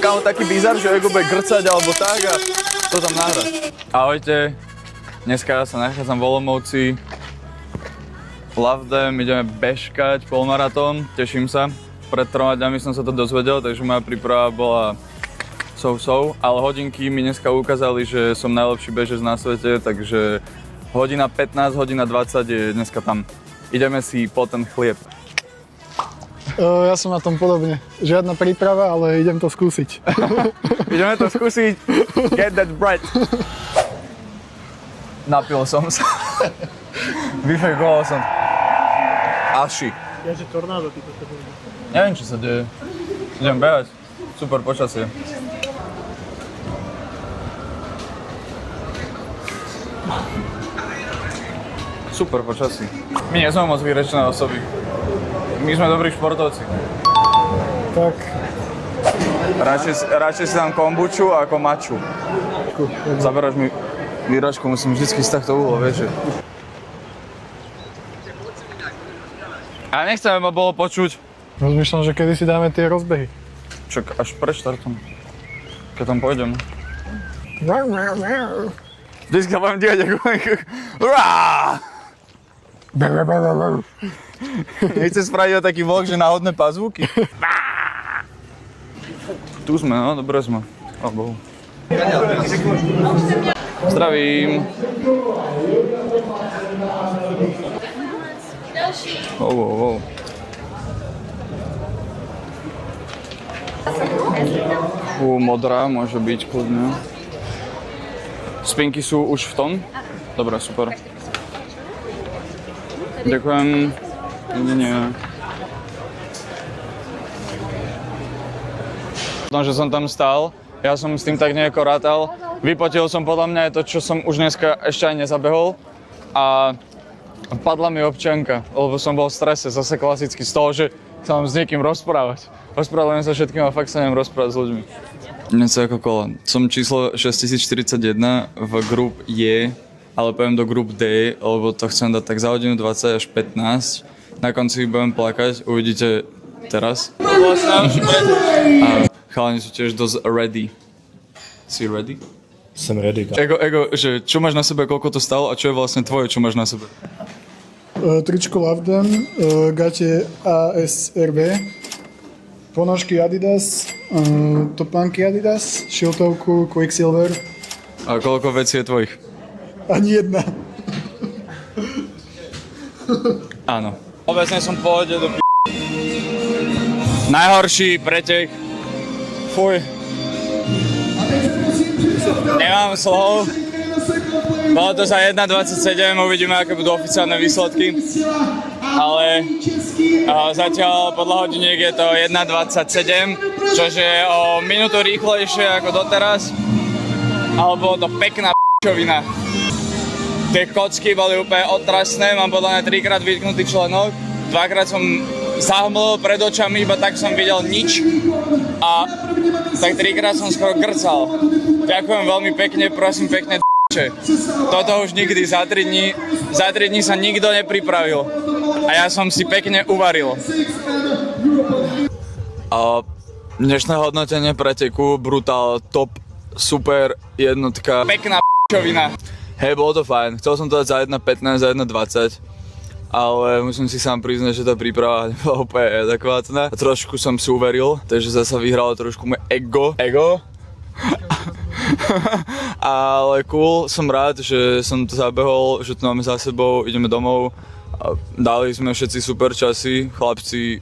Kámo, taký bizar, že ho bude grcať alebo tak a to tam nahrať. Ahojte, dneska sa nachádzam v Olomouci. Love them, ideme bežkať polmaratón, teším sa. Pred 3 dňami som sa to dozvedel, takže moja príprava bola so, ale hodinky mi dneska ukázali, že som najlepší bežec na svete, takže hodina 15, hodina 20 je dneska tam. Ideme si po ten chlieb. Ja som na tom podobne. Žiadna príprava, ale idem to skúsiť. Ideme to skúsiť. Get that bread. Napil som sa. Vyfejkoval som. Asi. Ja, že tornádo ty to bude. Neviem, čo sa deje. Idem behať. Super počasie. Super počasie. My nie sme moc výrečné osoby. My sme dobrí športovci. Tak. Radšej si dám kombuču ako maču. Zaberáš mi výračku, musím vždycky z takto uhlo, vieš. A nechcem, aby ma bolo počuť. Rozmýšľam, že kedy si dáme tie rozbehy. Čak až pred štartom. Keď tam pôjdem. Vždycky sa budem dívať ako... Nechce spraviť taký vlog, že náhodné pazvúky. Tu sme, no, dobre sme. Chvála Bohu. Zdravím. Wow. Fú, modrá môže byť kľudne. Spinky sú už v tom? Dobre, super. Ďakujem. Nie. Že som tam stál, ja som s tým tak nejako rátal. Vypotil som podľa mňa aj to, čo som už dneska ešte aj nezabehol. A padla mi občianka, lebo som bol v strese, zase klasicky z toho, že sa mám s niekým rozprávať. Rozprávame sa všetkým a fakt sa neviem rozprávať s ľuďmi. Niečo ako kola. Som číslo 6041 v grup J, ale poviem do grup D, lebo to chcem dať tak za hodinu 20 až 15. Na konci budem plakať, uvidíte teraz. A chalani sú tiež dosť ready. Si ready? Som ready. Ego, že čo máš na sebe, koľko to stalo a čo je vlastne tvoje, čo máš na sebe? Tričko Love them, gate ASRB, ponožky Adidas, topánky Adidas, šiltovku Quicksilver. A koľko vecí je tvojich? Ani jedna. Áno. Obecne som v pohode do Najhorší pretek. Fuj. Nemám slov. Bolo to za 1.27, uvidíme, aké budú oficiálne výsledky. Ale zatiaľ podľa hodiniek je to 1.27, čože je o minútu rýchlejšie ako doteraz. Ale bolo to pekná p***ovina. Tie kocky boli úplne otrasné, mám podľa mňa 3-krát vytknutý členok. 2-krát som zahmlil pred očami, iba tak som videl nič. A tak 3-krát som skoro grcal. Ďakujem veľmi pekne, prosím pekne d***če. Toto už nikdy za 3 dní sa nikto nepripravil. A ja som si pekne uvaril. A dnešné hodnotenie preteku, brutál, top, super, jednotka. Pekná p***ovina. Hej, bolo to fajn. Chcel som to dať za 1.15, za 1.20. Ale musím si sám priznať, že tá príprava nebola úplne adekvátna. Trošku som si uveril, takže zasa vyhralo trošku moje ego. Ale cool, som rád, že som to zabehol, že to máme za sebou, ideme domov. Dali sme všetci super časy, chlapci,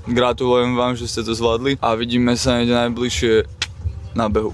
gratulujem vám, že ste to zvládli a vidíme sa niekde najbližšie na behu.